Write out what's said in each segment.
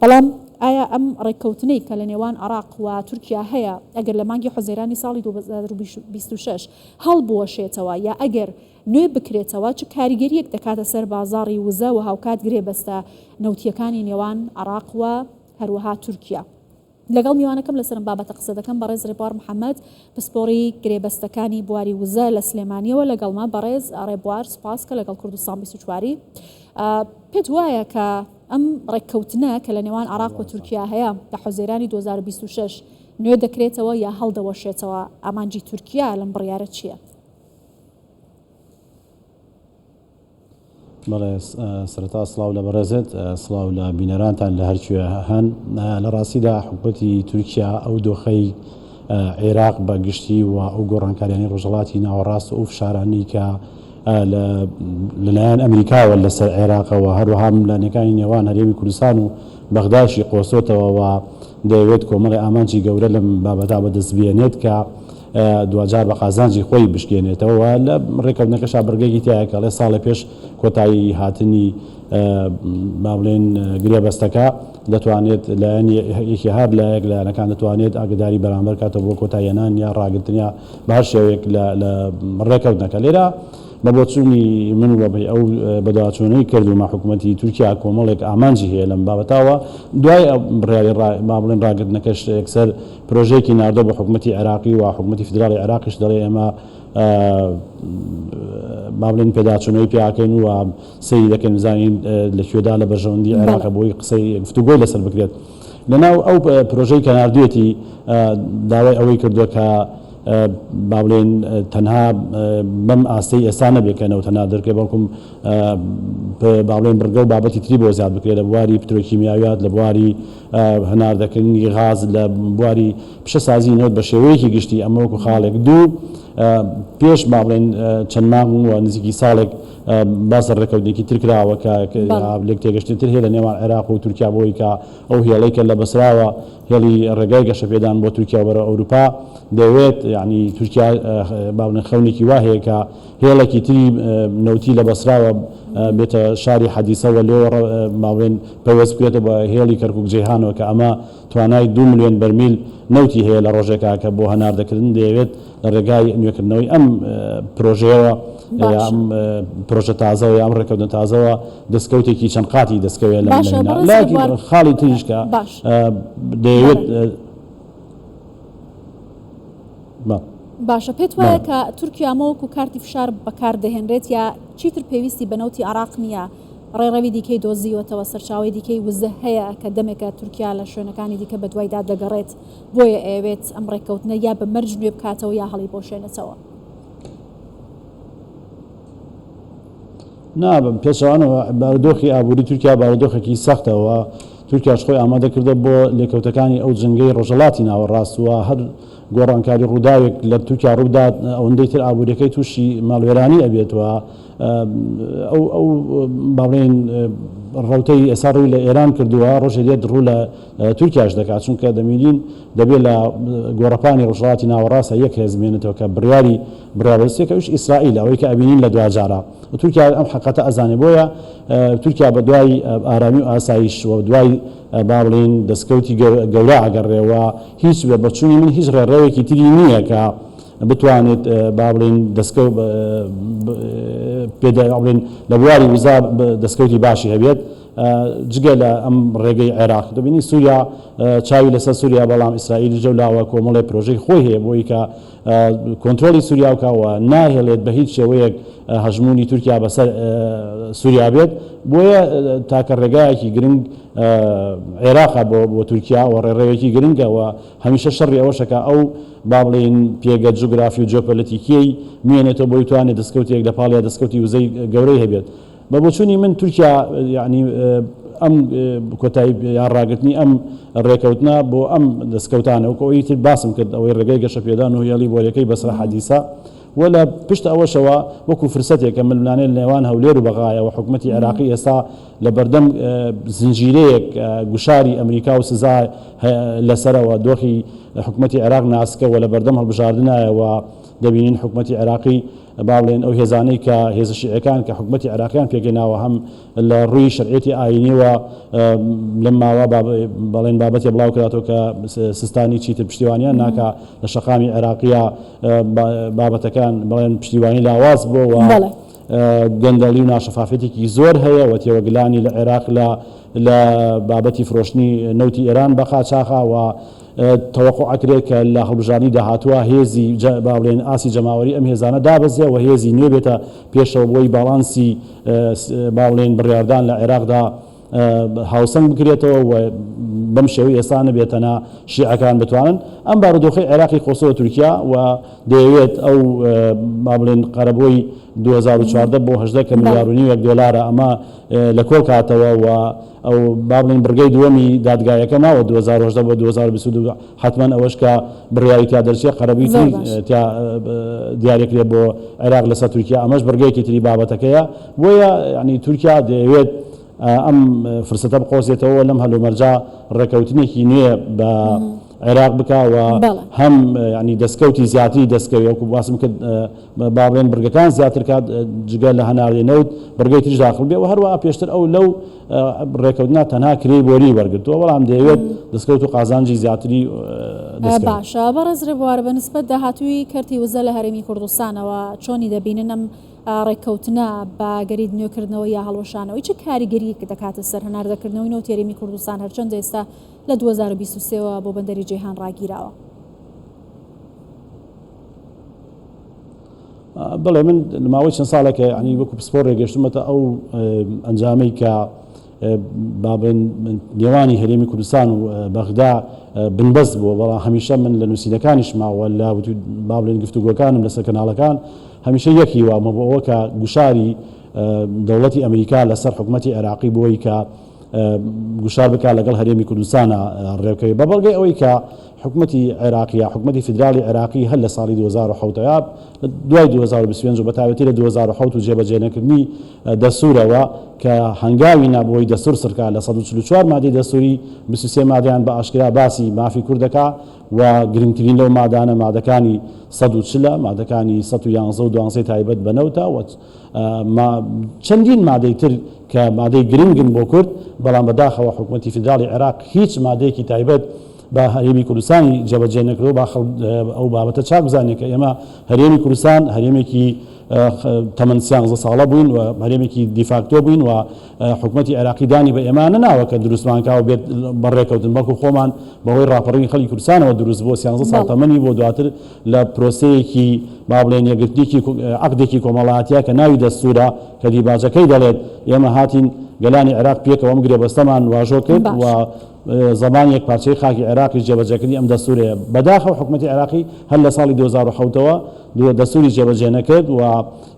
بەڵام ئایا ئەم ڕێککەوتنەی کە لە نێوان عێراق و تورکیا هەیە ئەگەر لە مانگی حوزەیرانی ساڵی 2026 هەڵبوەشێتەوە یا ئەگەر نوێ بکرێتەوە چ کاریگەریەک دەکاتە سەر بازاڕی وزە و هاوکات گرێ بەستە نەوتیەکانی نێوان عێراق و هەروەها تورکیا. لەگەڵ میوانەکەم لەسەر بابەتە قسە دەکەم بەڕێز ڕێبوار محەممەد پسپۆری گرێبەستەکانی بواری وزە لە سلێمانیەوە لەگەڵما بەڕێز ڕێبوار سپاس کە لەگەڵ کوردستان 24 پێت وایە کە ئەم ڕێککەوتنە کە لە نێوان عێراق و تورکیا هەیە لە حوزەیرانی 2026 نوێ دەکرێتەوە یا هەڵدەوەشێتەوە ئامانجی تورکیا لەم بڕیارە چییە؟ بەڵێ سەرەتا سڵاو لە بەڕێزت سڵاو لە بینەرانتان لە هەرکوێ هەن لە ڕاستیدا حکومەتی تورکیا ئەو دۆخەی عێراق بە گشتی و ئەو گۆڕانکاریانی ڕۆژهەڵاتی ناوەڕاست و فشارانەی کە لەلایەن ئەمریکاوە لەسەر عێراقەوە هەروەها لانەکانی نێوان هەرێمی کوردستان و بەغداشی قۆسۆتەوە و دەیەوێت کۆمەڵی ئامانجی گەورە لەم بابەتا بەدەستبێنێت کە دوجار بە قازانجی خۆی بشکێنێتەوە لە ڕێکەوتنەکەشا بەرگێکی تایە کە لە ساڵی پێش کۆتایی هاتنی با بڵێن گرێبەستەکە دەتوانێت لایەن یەکی هەر لایەک لایەنەکان دەتوانێت ئاگداری بەرامبەر کاتەوە بۆ کۆتاییەنان یا ڕاگرتنیا بە هەر شێوەیەک لە ڕێکەوتنەکە لێرە بە بۆچوونی من وەبەی ئەو بەداچوونەی کردومە حکوومەتی تورکیا کۆمەڵێک ئامانجی هەیە لەم بابەتاوە دوای بڕیاری با بڵێن ڕاگرتنەکەش یەکسەر پرۆژەیەکی ناردۆ بە حکوومەتی عێراقی و حکوومەتی فدراڵی عێراقیش دەڵێ ئێمە با بڵێن پێداچوونەوەی پیاکەین و سەیری دەکەین بزانین لەکوێدا لە بەرژەوەندی عێراقە بۆی قسەی گفتوگۆی لەسەر بکرێت لەناو ئەو پرۆژەی کە ناردوێتی داوای ئەوەی کردووە کە با بڵێن تەنها بەم ئاستەی ئێستا نەبێکەنەوە تەنها دەرکێ بەڵکوم با بڵێن بڕگە و بابەتی تری بۆ زیاد بکرێت لە بواری پترۆکیمیاویات لە بواری هەناردەکردنی غاز لە بواری پیشەسازی نەوت بە شێوەیەکی گشتی ئەمە وەکو خاڵێک دوو پێش با بڵێن چەند مانگ و نزیکی ساڵێک باسە ڕێکەوتێکی ترکراوە کە لێک تێگەشتتر هەیە لە نێوان عێراق و تورکیا بۆی کە ئەو هێڵەی کە لە بەسراوە هێڵی ڕێگای گەشەپێدان بۆ تورکیا بەرە ئەوروپا دەوێت یعنی تورکیا با بڵێن خەونێکی وا هەیە کە هێڵێکی تری نەوتی لە بەسراوە بێتە شاری حەدیسەوە لێ با بڵێن پەیوەست بکرێتە بە هێڵی کەرکووک جەیهانەوە کە ئەمە توانای 2 ملیۆن بەرمیل نەوتی هەیە لە ڕۆژێکا کە بۆ هەناردەکردن دەیەوێت لە ڕێگای نوێکردنەوەی ئەم پرۆژەیەوە ئەم پرۆژە تازەوە ئەم ڕێکەوتنە تازەوە دەستکەوتێکی چەند قاتی دەستکەوێت لە لاکی خاڵی تریشکە دەیەوێت باشە پێت وایە کە تورکیا ئەمەوەکو کارتی فشار بەکاردەهێنرێت یا چیتر پێویستی بەنەوتی عێراق نییە ڕێڕەوی دیکەی دۆزیوەتەوە سەرچاوی دیکەی وزە هەیە کە دەمێکە تورکیا لە شوێنەکانی دیکە بە دوایدا دەگەڕێت بۆیە ئەوێت ئەم ڕێککەوتنە یا بە مەرج نوێ بکاتەوە یا هەڵی بۆشێنێتەوە نابم پێشەوانەوە بارودۆخی ئابووری تورکیا بارودۆخێکی سەختەوە تورکیاش خۆی ئامادە کردە بۆ لێکەوتەکانی ئەو جنگەی ڕۆژهەڵاتی ناوەڕاستوە هەر گۆڕانکاری ڕووداوێک لە تورکیا ڕوودات ئەوەندەی تر ئابوووریەکەی تووشی ماڵوێرانی ئەبێتەوە ئەو با بڵێن ڕەوتەی ئێستا ڕووی لە ئێران کردووە ڕۆژێ دێت ڕوو لە تورکیاش دەکات چونکە دەمێنین دەبێت لە گۆڕەپانی ڕۆژهەڵاتی ناوەڕاستە یەک هێزمێنێتەوە کە بڕیاری بڕیارەستێکەوەش ئیسرائیل ئەوەی کە ئەبینین لە دوجارە تورکیا ئەم حقیقەتە ئەزانێ بۆیە تورکیا بە دوای ئارامی و ئاسایش و دوای با بڵێن دەستکەوتی گەورە ئەگەڕێەوە هیچ بەچوونی من هیچ ڕێڕەوێکی تری نییە کە بتوانێت با بڵێن دەستکەوت پێدا بڵێن لە بواری وزا دەستکەوتی باشی هەبێت جگە لە ئەم ڕێگەی عێراق دەبینی سووریا چاوی لەسەر سووریا بەڵام ئیسرائیلی جەولاوە کۆمەڵی پرۆژەی خۆی هەیە بۆی کە کۆنتترۆلی سووریا وکەوە ناهێڵێت بە هیچ شێوەیەک هەژمونی تورکیا بەسەر سووریا بێت بۆیە تاکە ڕێگایەکی گرنگ عێراقا بۆ تورکیا و ڕێڕێوێکی گرنگەوە هەمیشە شەڕی ئەوەشەکە ئەو با بڵێن پێگە جوگرافی و جۆپۆلیتیکیەی میێنێتەوە بۆی توانێت دەستکەوتێک لە پاڵیا دەستکەوتی وزەی گەورەی هەبێت بە بۆچوونی من تورکیا یعنی ئەم کۆتایی یان ڕاگرتنی ئەم ڕێکەوتنە بۆ ئەم دەستکەوتانە وەکەوەی تر باسم کرد ئەوەی ڕێگەی گەشەپێدان و هێڵی بۆریەکەی بەسرە حەدیسە و لە پشت ئەوەشەوە وەکو فرسەتێکە ململانێت نێوان هەولێر و بەغایەوە حکوومەتی عێراقی ئێستا لە بەردەم زنجیرەیەک گوشاری ئەمریکا و سزا لەسەرەوە دۆخی حکوومەتی عێراق ناسکە و لە بەردەم هەڵبژاردنایەوە دەبینین حکوومەتی عێراقی باڵێن ئەو هێزانەی کە هێزە شیعەکان کە حکومەتی عێراقیان پێگەیناوە هەم لە ڕووی شەرعێتی ئاینیەوە لەم ماوە بەڵێن بابەتی بڵاو کراتەوە کە سیستانی چیتر پشتیوانیان ناکە لە شەقامی عێراقیە بابەتەکان بەڵێن پشتیوانی لاواز بۆەوە گەندەڵی و ناشەفافەتێکی زۆر هەیە و تێوەگلانی لە عێراق لە بابەتی فرۆشتنی نەوتی ئێران بە قاچاقا و تەوەقع ئەکرێت کە لە هەڵبژارنی داهاتووە هێزی باڵێن ئاسی جەماوەری ئەم هێزانە دابەزێ و هێزی نوێ بێتە پێشەوە بۆی باڵانسی باڵێن بڕیاردان لە عێراقدا هاوسەنگ بکرێتەوە و بەم شێوەی ئێستا نەبێتەنە شیعەکان بتوانن ئەم بارودۆخی عێراقی خۆسەوە تورکیا و دەیەوێت ئەو با بڵێن قەرەبۆی 2014 بۆ 18 ملیار دلارە ئەمە لە کۆڵ کاتەوە و ئەو با بڵێن بڕگەی دووەمی دادگایەکە ماوە 2018 بۆ 2022 حتمما ئەوەش کە بڕیاری تا دەرچێت قەرەبووی دیارێکرێت بۆ عێراق لەسەر تورکیا ئەمەش بڕگەیەکی تری بابەتەکەیە بۆیە ینی تورکیا دەیەوێت ئەم فرسەتە بقۆزێتەوە لەم هەلومەرجا ڕێکەوتنێکی نوێ بە عێراق بکاوە هەم ینی دەستکەوتی زیاتری دەستکەوی وەکو باسم کرد با بڵێن بڕگەکان زیاتر کات جگە لە هەناردێنەوت بڕگەی تریش داخل بێ و هەروەها پێشتر ئەو لەو ڕێکەوتنا تەنها کرێ بۆری وەرگرتووە بەڵام دەیەوێت دەستکەوت و قازانجی زیاتری باشە بەڕێز ڕێبوار بەنسبەت داهاتووی کەرتی وزە لە هەرێمی کوردستانەوە چۆنی دەبینن ئەم ڕێککەوتنە بە گەری نوێکردنەوە یا هەڵوەشانەوەی چه کاریگەریەک دەکاتە سەر هەناردەکردنەوەی نەوتی هەرێمی کوردستان هەرچەندە ئێستا لە 2023ەوە بۆ بەندەری جیهان ڕاگیراوە؟ بڵێ من لە ماوەی چەند ساڵێکە ینی وەکو پسپۆر ڕێگەشتمەتە ئەو ئەنجامەی کە بابن نێوانی هەرێمی کوردستان و بەغدا بنبەست بووە بەڵام هەمیشە من لە نووسینەکانیش ماوە لە با بڵێن گفتوگۆکانم لەسەر کەناڵەکان هەمیشە یەکی وامە بۆ ئەوە کە گوشاری دەوڵەتی ئەمریکا لەسەر حکوومەتی عێراقی بۆی کە گوشار بکات لەگەڵ هەرێمی کوردستانە ڕێوکەوی بە بەڵگەی ئەوەی کە حکوومەتی عێراقیە حکوومەتی فیدرالی عێراقی هەر لە ساڵی 2007 دوای 2025 بە تایبەتی لە 2007 و جێبەجێنەکردنی دەستورەوە کە هەنگاوی نابووی دەستور سرکا لە 144 مادەی دەستوری 23 مادەیان بە ئاشکرا باسی مافی کوردەکە و گرنگترین لەو مادانە مادەکانی 140 مادەکانی 111 و 12 تایبەت بەنەوتە و چەندین مادەی تر کە مادەی گرنگن بۆ کورد بەڵام بەداخەوە حکوومەتی فیدرالی عێراق هیچ مادەیەکی تایبەت بە هەرێمی کوردستانی جێبەجێ نەکردەوە با ئەو بابەتە چاک بزانێت کە ئێمە هەرێمی کوردستان هەرێمێکی تەمەن 13 ساڵە بووین و هەرێمێکی دیفاکتۆ بووین و حکوومەتی عێراقی دانی بە ئێمە نەناوە کە دروستمانکاوە بێت بەڕێکەوتن بەڵکو خۆمان بەهۆی ڕاپەڕینی خەڵکی کوردستانەوە دروست بۆ 13 ساڵ تەمەنی بۆ دواتر لە پرۆسەیەکی با بڵێن یەکگرتوویەکی عەقدێکی کۆمەڵایەتیە کە ناوی دەستورە کە دیباجەکەی دەڵێت ئێمە هاتین گەلانی عێراق پێکەوە ئەم گرێبەستەمان واژۆ کرد و زمانێک پارچەی خاکی عێراقی جێبەجێکردنی ئەم دەستورەیە بەداخەوە حکوومەتی عێراقی هەر لە ساڵی 2007ەوە دەستوری جێبەجێ نەکرد و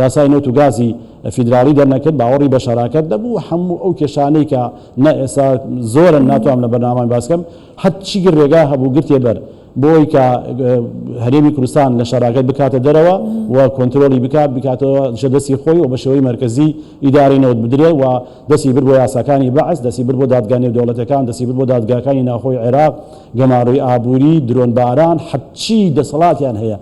یاسای نەوت و گازی فیدرالی دەرنەکرد باوەڕی بە شەراکەت دەبوو هەموو ئەو کێشانەی کە ئێستا زۆرن ناتوانم لە بەرنامەی باسکەم هەرچی ڕێگا هەبوو گرتێ بەر بۆی کە هەرێمی کوردستان لە شەراکەت بکاتە دەرەوە و کۆنتترۆلی بکاتەوە دەستی خۆی و بە شێوەی مرکزی ئیداری نەوت بدرێت و دەستی بر بۆ یاساکانی بەعس دەستی بر بۆ دادگانی دەوڵەتەکان دەستی بر بۆ دادگاکانی ناوخۆی عێراق گەماڕووی ئابووری درۆنباران هەرچی دەسەڵاتیان هەیە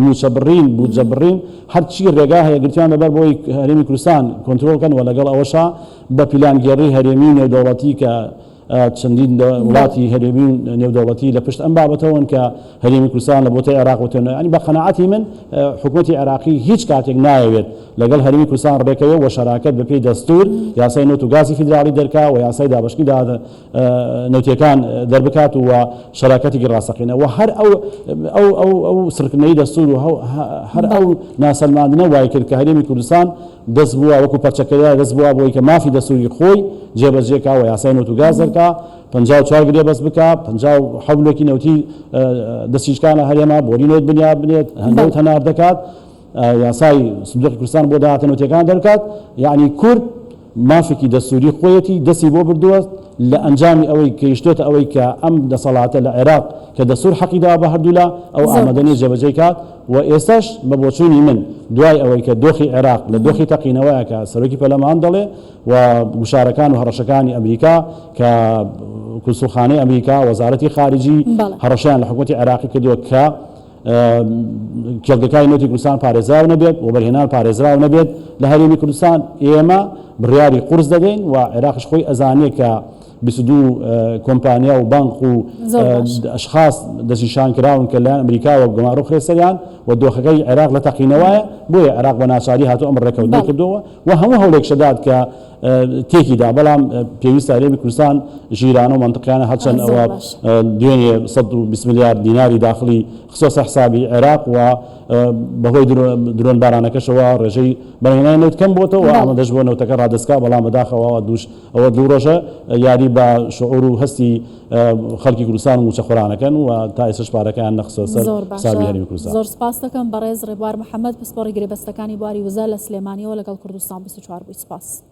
موچە بڕین بودجە بڕین هەرچی ڕێگا هەیە گرتیان لەبەر بۆی هەرێمی کوردستان کۆنتترۆلکەن و لەگەڵ ئەوەشا بە پیلانگێڕی هەرێمی نێودەوڵەتی کە چەندین وڵاتی هەرێمی نێودەوڵەتی لە پشت ئەم بابەتەوەن کە هەرێمی کوردستان لە بۆتەی عێراق وتێنە ینی بە قەناعەتی من حکوومەتی عێراقی هیچ کاتێک نایەوێت لەگەڵ هەرێمی کوردستان ڕێکەوە و شەراکەت بەپێی دەستور یاسای نەوت و گازی فیدرالی دەرکا و یاسای دابەشکی نەوتیەکان دەربکات و شەراکەتێکی ڕاستەقینە و هەر ئەو سرکردنەی دەستور و هەر ئەو ناسەلماندنە وای کرد کە هەرێمی کوردستان دەست بووە وەکو پەرچەکەدا دەست بووە بۆی کە مافی دەستوری خۆی جێبەجێکا و یاسای نەوت و گاز دەرکا 54 گرێ بەس بکە 57 نەوتی دەستیشکانە هەرێما بۆری نێت بنیا بنێت هەندێک هەنار دەکات یاسای سندوقی کوردستان بۆ داهاتە نەوتیەکان دەرکات یعنی کورد مافێکی دەستوری خۆیەتی دەستی بۆ بردووە لە ئەنجامی ئەوەی کەیشتۆتە ئەوەی کە ئەم دەسەڵاتە لە عێراق کە دەستور حەقیدا بە هەردوولا ئەو ئامادەنی جێبەجێ کات و ئێستاش بە بۆچوونی من دوای ئەوەی کە دۆخی عێراق لە دۆخی تەقینەوەیە کە سەرۆکی پەرلەمان دەڵێ و گوشارەکان و هەڕەشەکانی ئەمریکا کە کونسوڵخانەی ئەمریکا وەزارەتی خارجی هەڕەشیان لە حکوومەتی عێراقی کردووە کە کێڵگەکانی نوێتی کوردستان پارێزراو نەبێت و بەرهێنان پارێزراو نەبێت لە هەرێمی کوردستان ئێمە بڕیاری قورس دەدەین و عێراقش خۆی ئەزانێت کە 22 کۆمپانیا و بانک و ئەشخاص دەستنیشان کراون کە لەلایەن ئەمریکا و گەمارۆ خێسەریان و دۆخەکەی عێراق لە تەقینەوەیە بۆیە عێراق بە ناچاری هاتووە ئەم ڕێکەوتنەی کردەوە و هەموو هەوڵێک شەدات کە تێکیدا بەڵام پێویستە هەرێمی کوردستان ژیرانە و منطقیانە هەرچەند ئەوە دوێنێ 120 میلیارد دیناری داخلی خصوصە حسابی عێراق و بەهۆی درۆن بارانەکەشەوە ڕێژەی بەرهێنانی نەوت کەم بۆتەوە و ئامادەش بۆ نەوتەکە ڕادەستکا بەڵام بەداخەوە ئەوە دوو ڕۆژە یاری بە شعور و هەستی خەڵکی کوردستان و موچەخۆرانەکەن و تا ئێستش پارەکەیان نەخسۆ سەر حسابی هەرێمی کوردستان. زۆر سپاس دەکەم بەڕێز ڕێبوار محەممەد پسپۆڕی گرێبەستەکانی بواری وزە لە سلێمانیەوە لەگەڵ کوردستان 24 بووی سپاس.